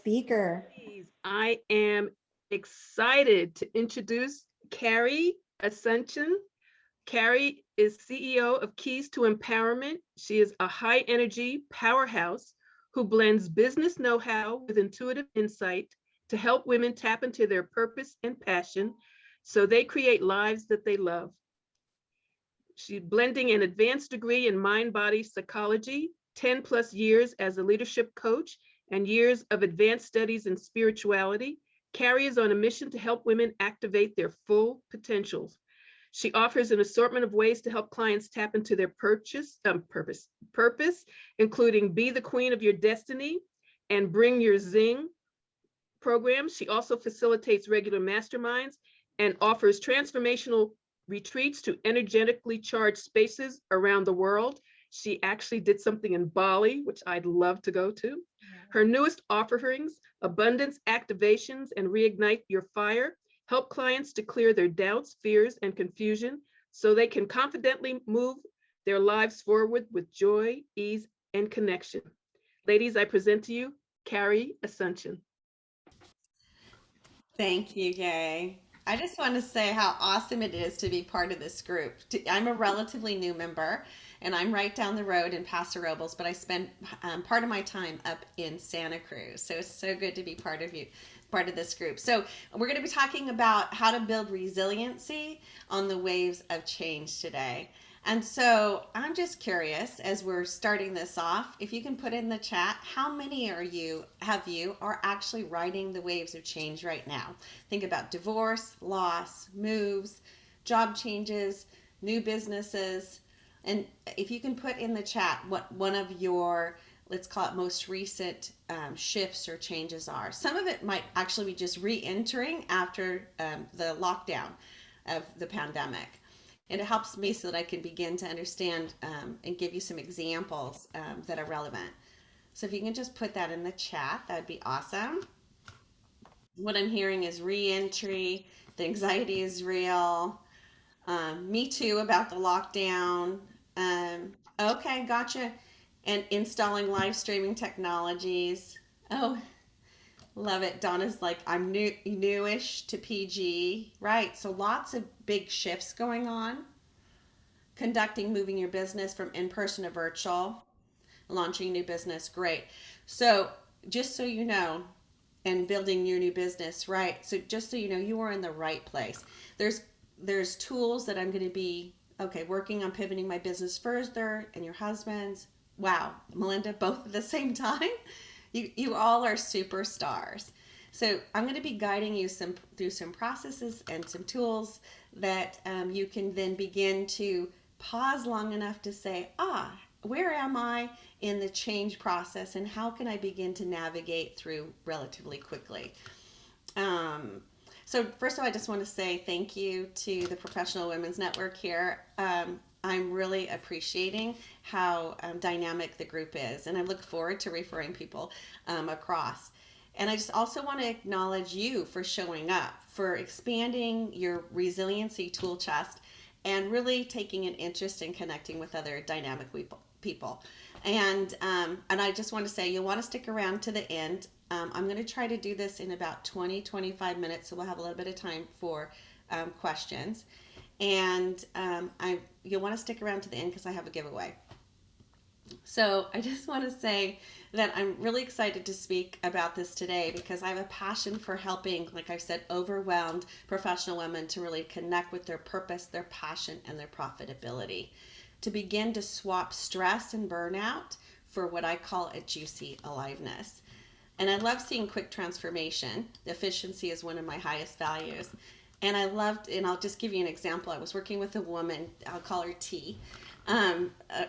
speaker. I am excited to introduce Carrie Asuncion. Carrie is CEO of Keys to Empowerment. She is a high energy powerhouse who blends business know how with intuitive insight to help women tap into their purpose and passion so they create lives that they love. She's blending an advanced degree in mind body psychology, 10 plus years as a leadership coach, and years of advanced studies in spirituality. Carrie is on a mission to help women activate their full potentials. She offers an assortment of ways to help clients tap into their purpose, including Be the Queen of Your Destiny and Bring Your Zing programs. She also facilitates regular masterminds and offers transformational retreats to energetically charged spaces around the world. She actually did something in Bali, which I'd love to go to. Her newest offerings, Abundance Activations and Reignite Your Fire, help clients to clear their doubts, fears, and confusion so they can confidently move their lives forward with joy, ease, and connection. Ladies, I present to you Carrie Asuncion. Thank you, Gay. I just want to say how awesome it is to be part of this group. I'm a relatively new member, and I'm right down the road in Paso Robles, but I spend part of my time up in Santa Cruz. So it's so good to be part of this group. So we're going to be talking about how to build resiliency on the waves of change today. And so I'm just curious, as we're starting this off, if you can put in the chat, how many have you are actually riding the waves of change right now? Think about divorce, loss, moves, job changes, new businesses. And if you can put in the chat what one of your, let's call it, most recent shifts or changes are. Some of it might actually be just re-entering after the lockdown of the pandemic. And it helps me so that I can begin to understand and give you some examples that are relevant. So if you can just put that in the chat, that would be awesome. What I'm hearing is re-entry, the anxiety is real, me too about the lockdown. Okay, gotcha. And installing live streaming technologies. Oh, love it. Donna's like, I'm newish to PG. Right. So lots of big shifts going on. Conducting, moving your business from in person to virtual, launching new business. Great. So just so you know, and building your new business, right? So just so you know, you are in the right place. There's tools that I'm going to be working on pivoting my business further, and your husband's. Wow, Melinda, both at the same time. You all are superstars. So I'm going to be guiding you through some processes and some tools that you can then begin to pause long enough to say, where am I in the change process, and how can I begin to navigate through relatively quickly? So first of all, I just want to say thank you to the Professional Women's Network here. I'm really appreciating how dynamic the group is, and I look forward to referring people across. And I just also want to acknowledge you for showing up, for expanding your resiliency tool chest, and really taking an interest in connecting with other dynamic people. And I just want to say, you'll want to stick around to the end. I'm going to try to do this in about 20-25 minutes, so we'll have a little bit of time for questions. And you'll want to stick around to the end because I have a giveaway. So I just want to say that I'm really excited to speak about this today because I have a passion for helping, like I've said, overwhelmed professional women to really connect with their purpose, their passion, and their profitability, to begin to swap stress and burnout for what I call a juicy aliveness. And I love seeing quick transformation. Efficiency is one of my highest values. And I'll just give you an example. I was working with a woman, I'll call her T,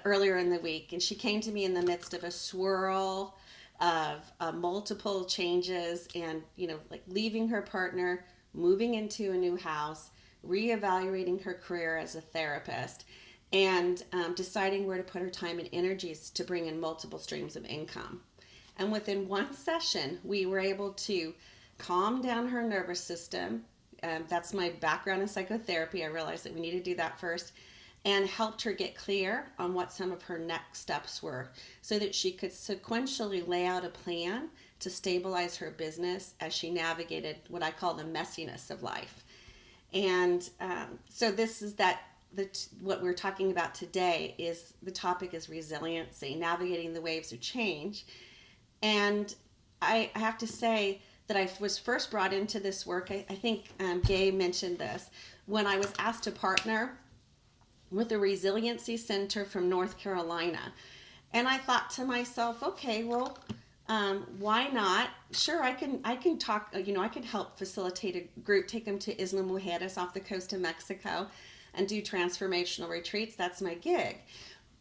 earlier in the week, and she came to me in the midst of a swirl of multiple changes, and like leaving her partner, moving into a new house, reevaluating her career as a therapist, and deciding where to put her time and energies to bring in multiple streams of income. And within one session, we were able to calm down her nervous system. That's my background in psychotherapy. I realized that we need to do that first, and helped her get clear on what some of her next steps were so that she could sequentially lay out a plan to stabilize her business as she navigated what I call the messiness of life. And so this is what we're talking about today is the topic is resiliency, navigating the waves of change. And I have to say that I was first brought into this work. I think Gay mentioned this when I was asked to partner with a resiliency center from North Carolina. And I thought to myself, okay, well, why not? Sure, I can talk, I can help facilitate a group, take them to Isla Mujeres off the coast of Mexico and do transformational retreats. That's my gig.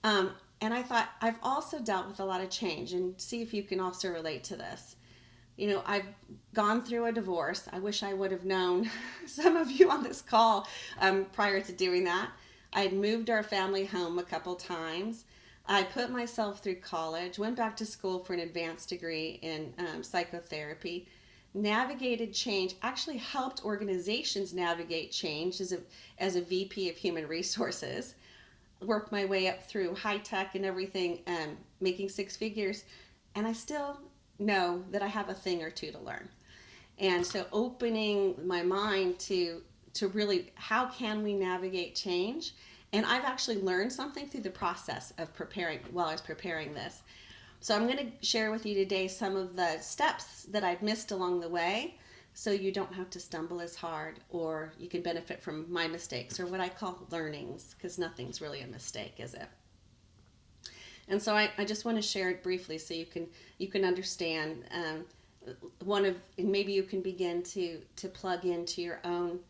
And I thought, I've also dealt with a lot of change, and see if you can also relate to this. I've gone through a divorce. I wish I would have known some of you on this call prior to doing that. I had moved our family home a couple times. I put myself through college, went back to school for an advanced degree in psychotherapy, navigated change, actually helped organizations navigate change as a VP of human resources, worked my way up through high tech and everything, making six figures, and I still know that I have a thing or two to learn. And so opening my mind to really, how can we navigate change? And I've actually learned something through the process of preparing, while I was preparing this. So I'm going to share with you today some of the steps that I've missed along the way, so you don't have to stumble as hard, or you can benefit from my mistakes, or what I call learnings, because nothing's really a mistake, is it? And so I just want to share it briefly so you can understand and maybe you can begin to plug into your own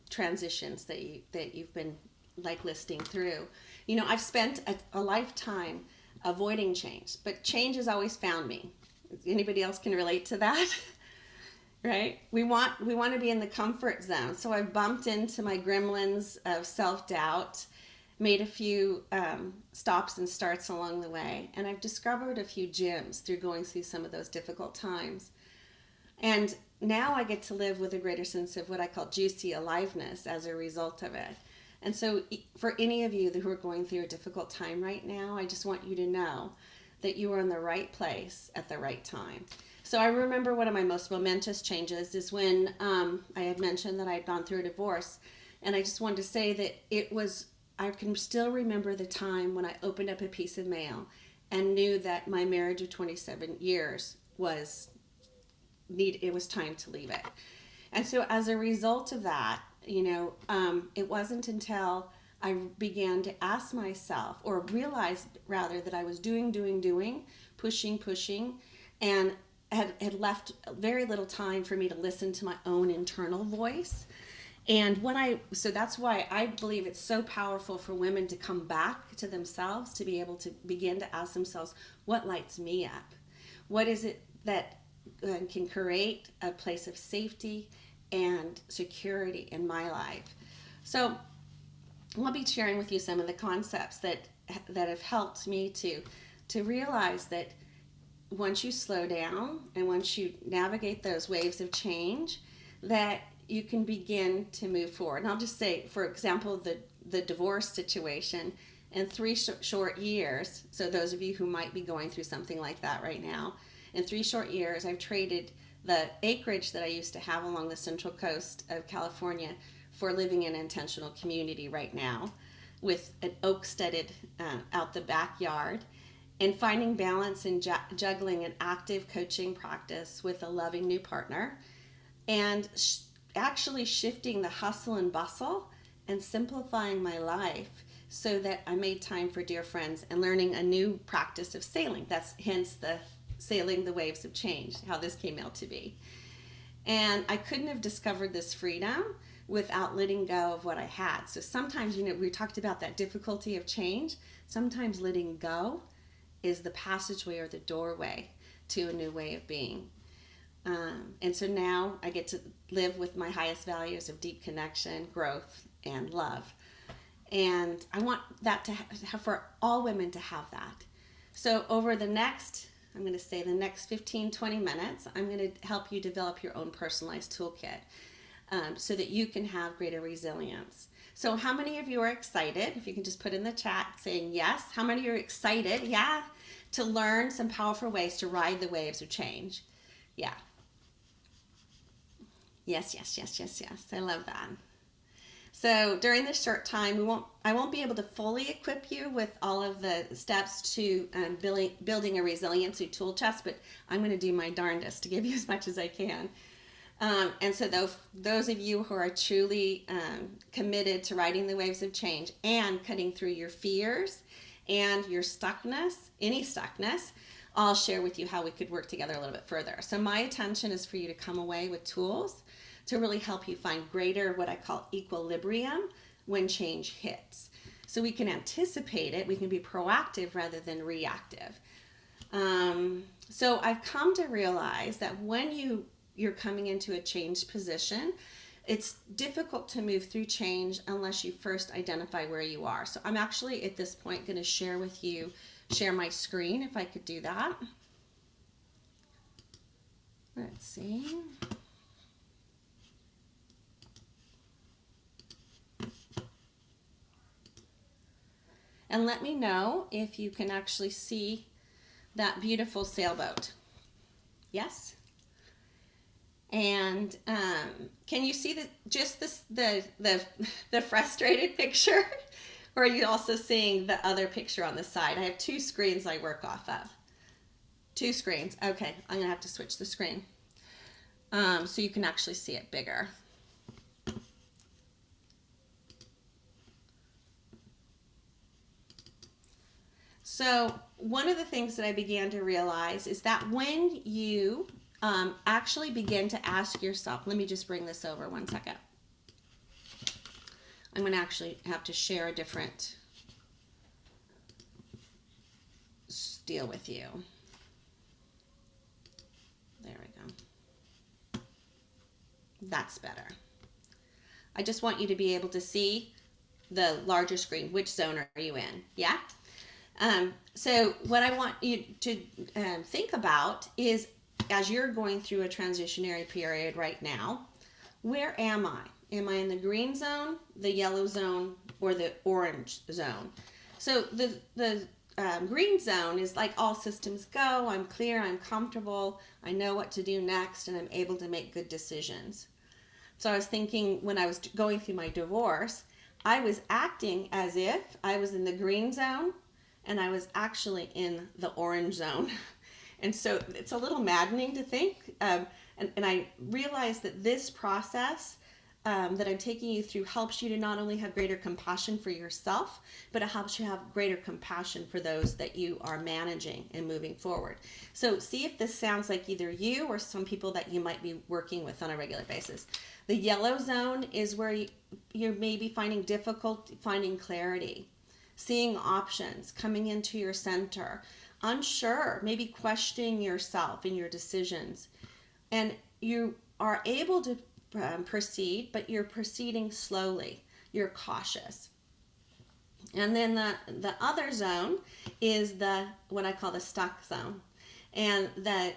transitions that you've been like listing through. I've spent a lifetime avoiding change, but change has always found me. Anybody else can relate to that? Right? We want to be in the comfort zone. So I've bumped into my gremlins of self-doubt, made a few stops and starts along the way, and I've discovered a few gems through going through some of those difficult times. And now I get to live with a greater sense of what I call juicy aliveness as a result of it. And so for any of you who are going through a difficult time right now, I just want you to know that you are in the right place at the right time. So I remember one of my most momentous changes is when I had mentioned that I had gone through a divorce. And I just wanted to say that I can still remember the time when I opened up a piece of mail and knew that my marriage of 27 years it was time to leave it. And so as a result of that, it wasn't until I began to ask myself, or realized rather, that I was doing, pushing, and had left very little time for me to listen to my own internal voice. And so that's why I believe it's so powerful for women to come back to themselves, to be able to begin to ask themselves, what lights me up? What is it that can create a place of safety and security in my life? So I'll be sharing with you some of the concepts that have helped me to realize that once you slow down and once you navigate those waves of change, that you can begin to move forward. And I'll just say, for example, the divorce situation, in 3 short years, so those of you who might be going through something like that right now, in 3 short years, I've traded the acreage that I used to have along the central coast of California for living in intentional community right now, with an oak-studded out the backyard, and finding balance in juggling an active coaching practice with a loving new partner, and actually shifting the hustle and bustle and simplifying my life so that I made time for dear friends and learning a new practice of sailing. That's hence the sailing the waves of change, how this came out to be. And I couldn't have discovered this freedom without letting go of what I had. So sometimes, we talked about that difficulty of change. Sometimes letting go is the passageway or the doorway to a new way of being. And so now I get to live with my highest values of deep connection, growth, and love. And I want that to have for all women to have that. So over the next 15, 20 minutes, I'm going to help you develop your own personalized toolkit so that you can have greater resilience. So how many of you are excited? If you can just put in the chat saying yes. How many are excited? Yeah. To learn some powerful ways to ride the waves of change. Yeah. Yes, yes, yes, yes, yes. I love that. So during this short time, I won't be able to fully equip you with all of the steps to building a resiliency tool chest, but I'm going to do my darndest to give you as much as I can. And so those of you who are truly committed to riding the waves of change and cutting through your fears and your stuckness, any stuckness, I'll share with you how we could work together a little bit further. So my intention is for you to come away with tools to really help you find greater, what I call equilibrium when change hits. So we can anticipate it, we can be proactive rather than reactive. So I've come to realize that when you're coming into a changed position, it's difficult to move through change unless you first identify where you are. So I'm actually at this point going to share my screen, if I could do that. Let's see. And let me know if you can actually see that beautiful sailboat. Yes? And can you see the frustrated picture? Or are you also seeing the other picture on the side? I have two screens I work off of. Two screens. Okay, I'm going to have to switch the screen so you can actually see it bigger. So one of the things that I began to realize is that when you actually begin to ask yourself, let me just bring this over 1 second. I'm going to actually have to share a different deal with you. There we go. That's better. I just want you to be able to see the larger screen. Which zone are you in? Yeah? So what I want you to think about is, as you're going through a transitionary period right now, where am I? Am I in the green zone, the yellow zone, or the orange zone? So the green zone is like all systems go. I'm clear, I'm comfortable, I know what to do next, and I'm able to make good decisions. So I was thinking, when I was going through my divorce, I was acting as if I was in the green zone and I was actually in the orange zone. And so it's a little maddening to think. And I realized that this process that I'm taking you through helps you to not only have greater compassion for yourself, but it helps you have greater compassion for those that you are managing and moving forward. So see if this sounds like either you or some people that you might be working with on a regular basis. The yellow zone is where you're maybe finding difficult finding clarity, seeing options, coming into your center, unsure, maybe questioning yourself and your decisions. And you are able to proceed, but you're proceeding slowly. You're cautious. And then the other zone is what I call the stuck zone. And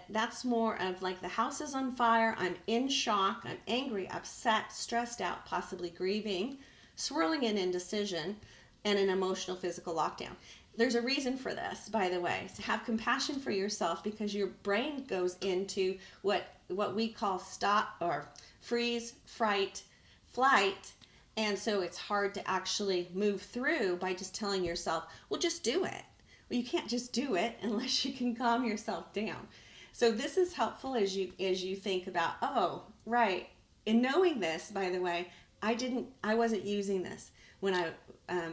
that's more of like the house is on fire, I'm in shock, I'm angry, upset, stressed out, possibly grieving, swirling in indecision, and an emotional physical lockdown. There's a reason for this, by the way, to have compassion for yourself, because your brain goes into what we call stop or freeze, fright, flight. And so it's hard to actually move through by just telling yourself, well, just do it. Well, you can't just do it unless you can calm yourself down. So this is helpful as you think about, oh, right. In knowing this, by the way, I wasn't using this when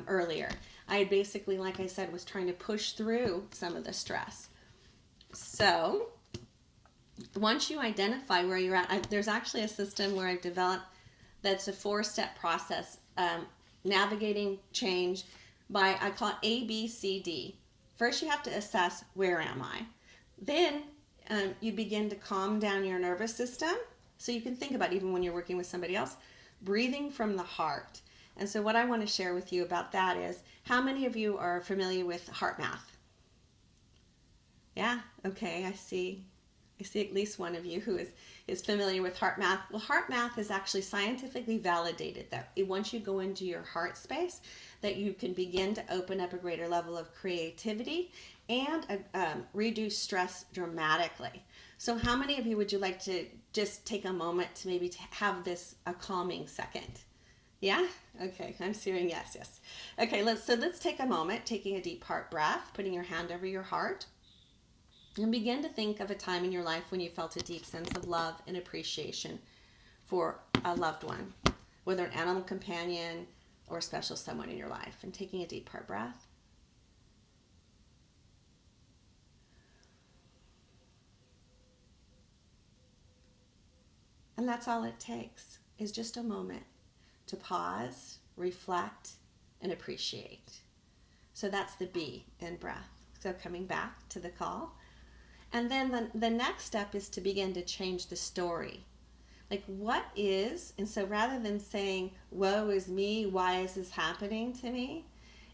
earlier. I basically, like I said, was trying to push through some of the stress. So once you identify where you're at, there's actually a system where I've developed that's a 4-step process, navigating change by, I call it A, B, C, D. First, you have to assess, where am I? Then you begin to calm down your nervous system. So you can think about, even when you're working with somebody else, breathing from the heart. And so what I want to share with you about that is, how many of you are familiar with heart math? Yeah, okay, I see. I see at least one of you who is familiar with heart math. Well, heart math is actually scientifically validated that once you go into your heart space, that you can begin to open up a greater level of creativity and reduce stress dramatically. So how many of you would you like to just take a moment to maybe have this a calming second? Yeah? Okay, I'm hearing yes, yes. Okay, let's take a moment, taking a deep heart breath, putting your hand over your heart, and begin to think of a time in your life when you felt a deep sense of love and appreciation for a loved one, whether an animal companion or a special someone in your life. And taking a deep heart breath. And that's all it takes, is just a moment to pause, reflect, and appreciate. So that's the B in breath. So coming back to the call. And then the next step is to begin to change the story. Like what is, and so rather than saying, woe is me, why is this happening to me?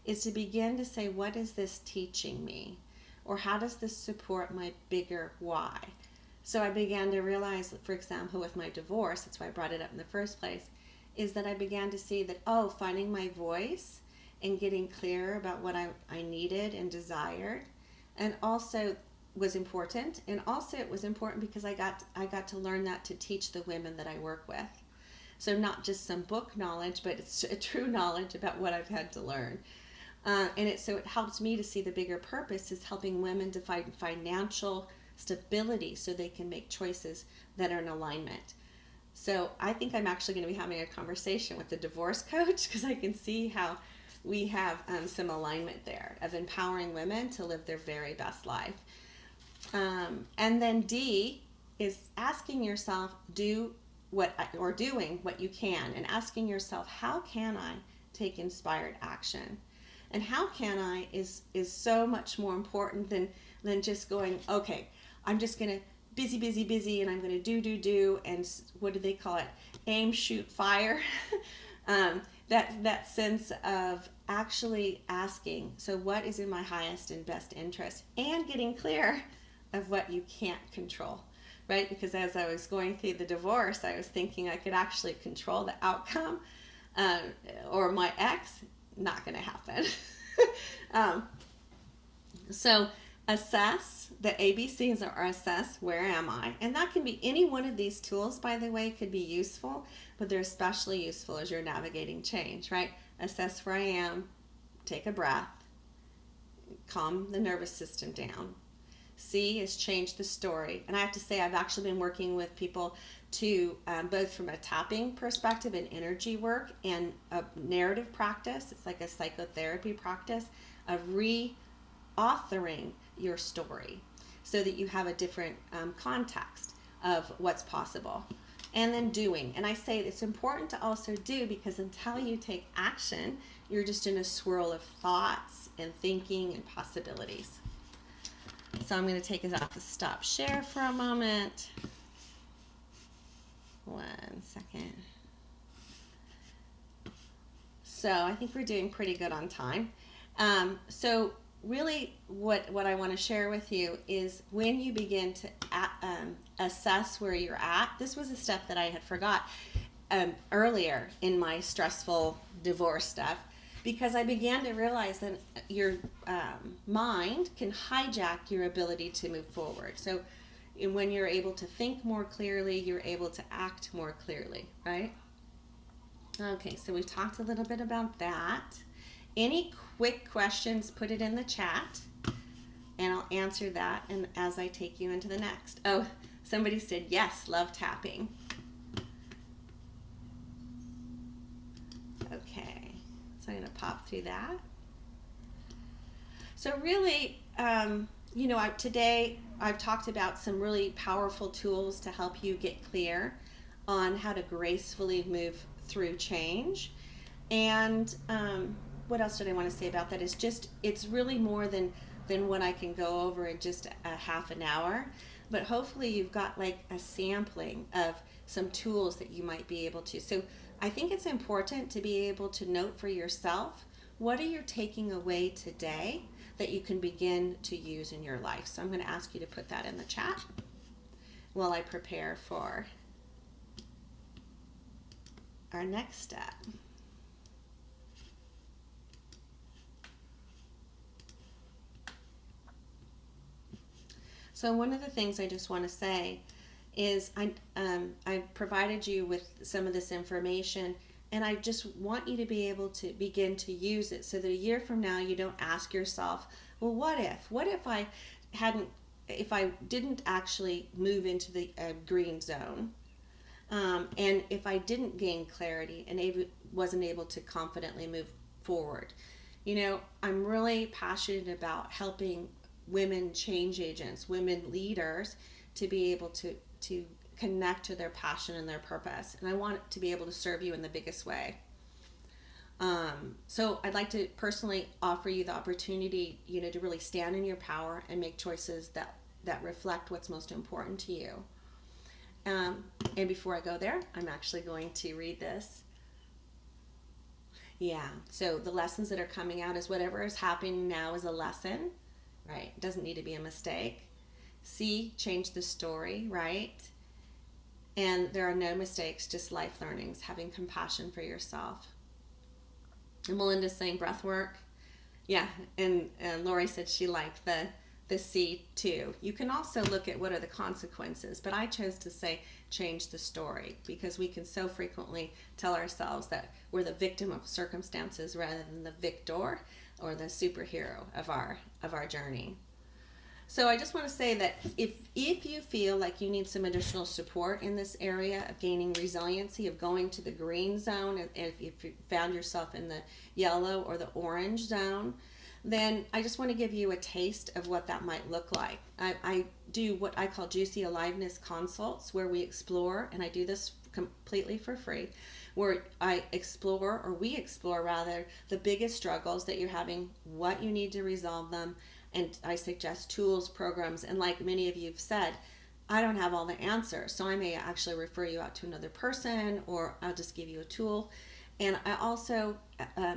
Is to begin to say, what is this teaching me? Or how does this support my bigger why? So I began to realize, for example, with my divorce, that's why I brought it up in the first place, is that I began to see that, finding my voice and getting clear about what I needed and desired, and also was important. And also it was important because I got to learn that to teach the women that I work with. So not just some book knowledge, but it's a true knowledge about what I've had to learn. So it helps me to see the bigger purpose is helping women to find financial stability so they can make choices that are in alignment. So I think I'm actually going to be having a conversation with the divorce coach because I can see how we have some alignment there of empowering women to live their very best life. And then D is asking yourself, doing what you can, and asking yourself, how can I take inspired action? And how can I is so much more important than just going, okay, I'm just going to busy, and I'm going to do, and what do they call it? Aim, shoot, fire. That sense of actually asking, so what is in my highest and best interest, and getting clear of what you can't control, right? Because as I was going through the divorce, I was thinking I could actually control the outcome, or my ex, not going to happen. So assess, the ABCs are assess, where am I? And that can be any one of these tools, by the way, could be useful, but they're especially useful as you're navigating change, right? Assess where I am, take a breath, calm the nervous system down. C is change the story. And I have to say, I've actually been working with people to both from a tapping perspective and energy work and a narrative practice. It's like a psychotherapy practice of re-authoring your story so that you have a different context of what's possible. And then doing. And I say it's important to also do because until you take action, you're just in a swirl of thoughts and thinking and possibilities. So I'm going to take us off the stop share for a moment. 1 second. So I think we're doing pretty good on time. So really what I want to share with you is when you begin to assess where you're at. This was a step that I had forgot earlier in my stressful divorce stuff, because I began to realize that your mind can hijack your ability to move forward. So when you're able to think more clearly, you're able to act more clearly, right? Okay, so we've talked a little bit about that. Any quick questions, put it in the chat, and I'll answer that and as I take you into the next. Oh, somebody said, yes, love tapping. Okay, so I'm going to pop through that. So really, today I've talked about some really powerful tools to help you get clear on how to gracefully move through change. And what else did I want to say about that is just, it's really more than what I can go over in just a half an hour. But hopefully you've got like a sampling of some tools that you might be able to. So I think it's important to be able to note for yourself, what are you taking away today that you can begin to use in your life? So I'm going to ask you to put that in the chat. while I prepare for our next step. So one of the things I just want to say is I provided you with some of this information, and I just want you to be able to begin to use it so that a year from now you don't ask yourself, well, what if I hadn't, if I didn't actually move into the green zone, and if I didn't gain clarity and wasn't able to confidently move forward. You know, I'm really passionate about helping women change agents, women leaders, to be able to connect to their passion and their purpose. And I want to be able to serve you in the biggest way. So I'd like to personally offer you the opportunity, you know, to really stand in your power and make choices that reflect what's most important to you. And before I go there, I'm actually going to read this. Yeah, so the lessons that are coming out is whatever is happening now is a lesson, right? It doesn't need to be a mistake. C, change the story, right? And there are no mistakes, just life learnings, having compassion for yourself. And Melinda's saying breath work. Yeah, and Lori said she liked the C too. You can also look at what are the consequences, but I chose to say change the story because we can so frequently tell ourselves that we're the victim of circumstances rather than the victor or the superhero of our journey. So I just want to say that if you feel like you need some additional support in this area of gaining resiliency, of going to the green zone, and if you found yourself in the yellow or the orange zone, then I just want to give you a taste of what that might look like. I do what I call juicy aliveness consults, where we explore, and I do this completely for free, where I explore, or we explore rather, the biggest struggles that you're having, what you need to resolve them, and I suggest tools, programs, and like many of you have said, I don't have all the answers, so I may actually refer you out to another person, or I'll just give you a tool. And I also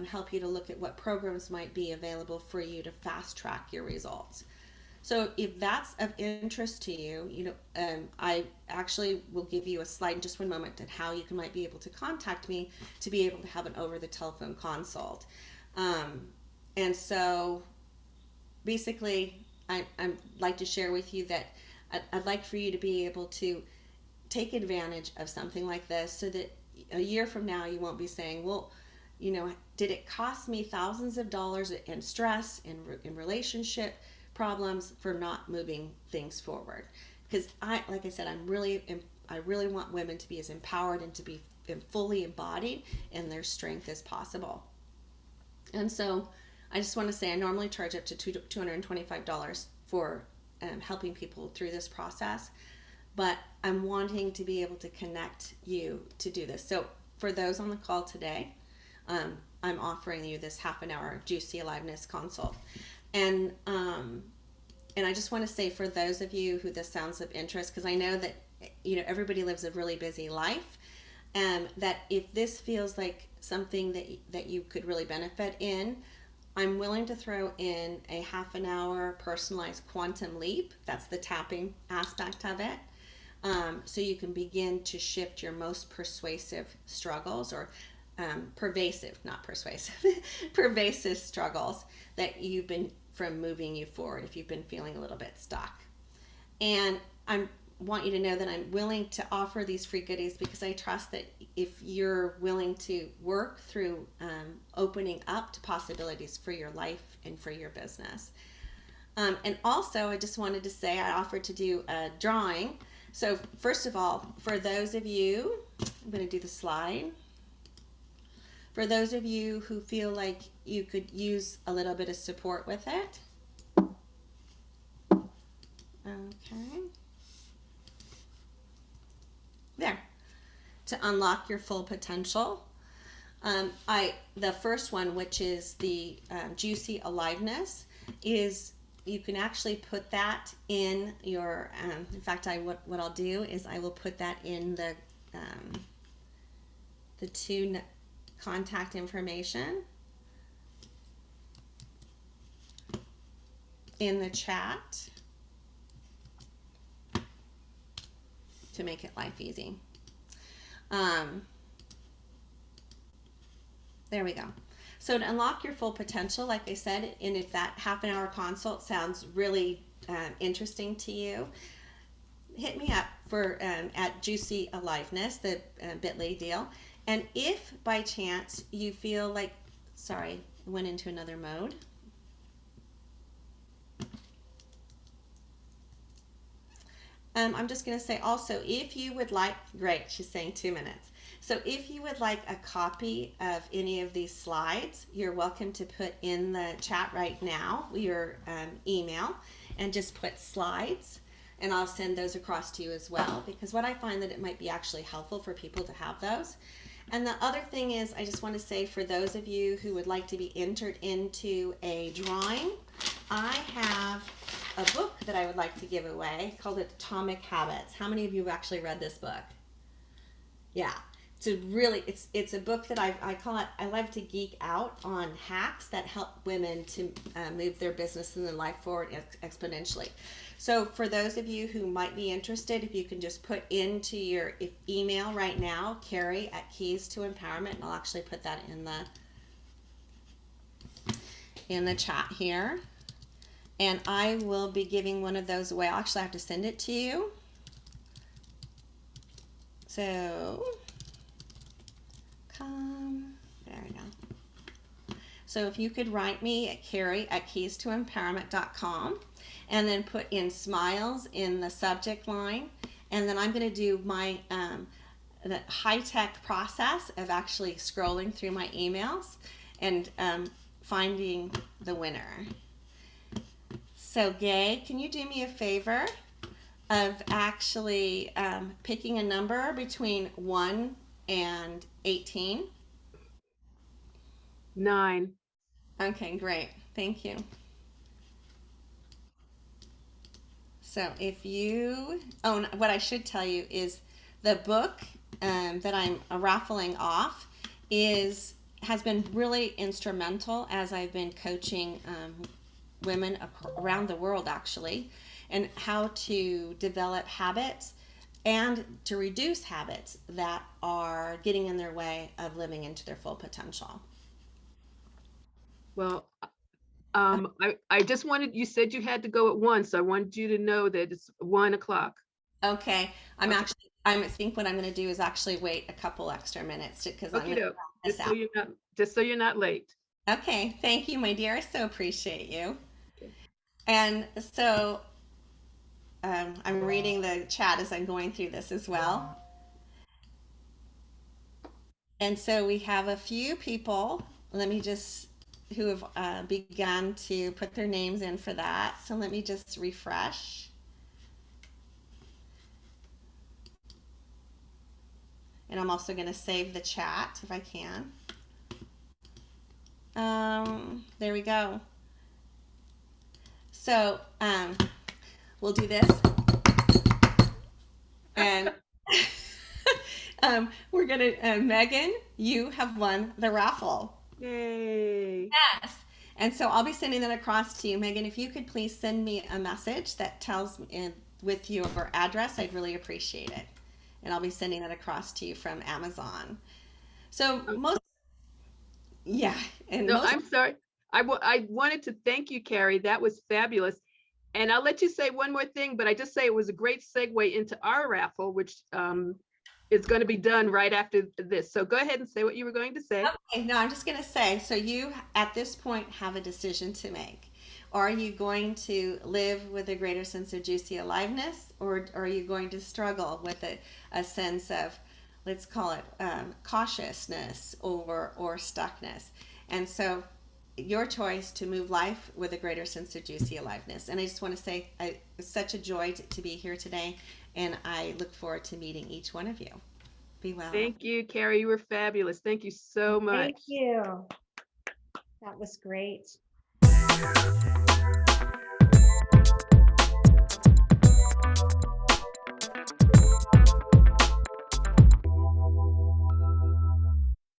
help you to look at what programs might be available for you to fast track your results. So if that's of interest to you, you know, I actually will give you a slide in just one moment on how you might be able to contact me to be able to have an over the telephone consult. And so basically, I'd like to share with you that I'd like for you to be able to take advantage of something like this so that a year from now you won't be saying, well, you know, did it cost me thousands of dollars in stress, in relationship problems for not moving things forward? Because like I said, I really want women to be as empowered and to be fully embodied in their strength as possible. And so I just want to say I normally charge up to $225 for helping people through this process, but I'm wanting to be able to connect you to do this. So for those on the call today, I'm offering you this half an hour juicy aliveness consult. And I just want to say for those of you who this sounds of interest, because I know that, you know, everybody lives a really busy life, that if this feels like something that you could really benefit in, I'm willing to throw in a half an hour personalized quantum leap. That's the tapping aspect of it. So you can begin to shift your most persuasive struggles, or pervasive, not persuasive, pervasive struggles that you've been from moving you forward if you've been feeling a little bit stuck. And I want you to know that I'm willing to offer these free goodies because I trust that if you're willing to work through opening up to possibilities for your life and for your business. And also, I just wanted to say I offered to do a drawing. So first of all, for those of you, I'm going to do the slide. For those of you who feel like you could use a little bit of support with it. Okay. There. To unlock your full potential. The first one, which is the juicy aliveness, is you can actually put that in your, in fact, what I'll do is I will put that in the two contact information in the chat. to make it life easy. There we go. So to unlock your full potential, like I said, and if that half-an-hour consult sounds really interesting to you, hit me up for at Juicy Aliveness, the bit.ly deal. And if by chance you feel like, sorry, I went into another mode. I'm just going to say also, if you would like, great, she's saying 2 minutes. So if you would like a copy of any of these slides, you're welcome to put in the chat right now your email and just put slides, and I'll send those across to you as well, because what I find that it might be actually helpful for people to have those. And the other thing is, I just want to say, for those of you who would like to be entered into a drawing, I have a book that I would like to give away called Atomic Habits. How many of you have actually read this book? Yeah. So really, it's a book that I call it, I love to geek out on hacks that help women to move their business and their life forward exponentially. So for those of you who might be interested, if you can just put into your email right now, Carrie at Keys to Empowerment, and I'll actually put that in the chat here. And I will be giving one of those away. I'll actually have to send it to you. So, there we go. So if you could write me at Carrie at keystoempowerment.com and then put in smiles in the subject line. And then I'm going to do my the high-tech process of actually scrolling through my emails and finding the winner. So Gay, can you do me a favor of actually picking a number between 1 and 18? 9. Okay, great. Thank you. So if you, oh, what I should tell you is the book that I'm raffling off has been really instrumental as I've been coaching women around the world, actually, and how to develop habits and to reduce habits that are getting in their way of living into their full potential. Well, I just wanted, you said you had to go at 1, so I wanted you to know that it's 1 o'clock. Okay, I think what I'm going to do is actually wait a couple extra minutes because I'm going to wrap this out. Just so you're not late. Okay, thank you, my dear. I so appreciate you. Okay. And so I'm reading the chat as I'm going through this as well. And so we have a few people, who have begun to put their names in for that. So let me just refresh. And I'm also going to save the chat if I can. There we go. So we'll do this. And we're going to, Megan, you have won the raffle. Yay. Yes. And so I'll be sending that across to you. Megan, if you could please send me a message that tells me with your address, I'd really appreciate it. And I'll be sending that across to you from Amazon. So I'm sorry. I wanted to thank you, Carrie. That was fabulous. And I'll let you say one more thing, but I just say it was a great segue into our raffle, which is going to be done right after this. So go ahead and say what you were going to say. Okay, no, I'm just going to say, so you at this point have a decision to make. Are you going to live with a greater sense of juicy aliveness, or are you going to struggle with a sense of, let's call it cautiousness or stuckness? And so your choice to move life with a greater sense of juicy aliveness. And I just want to say it's such a joy to be here today, and I look forward to meeting each one of you. Be well. Thank you, Carrie. You were fabulous. Thank you so much. Thank you. That was great.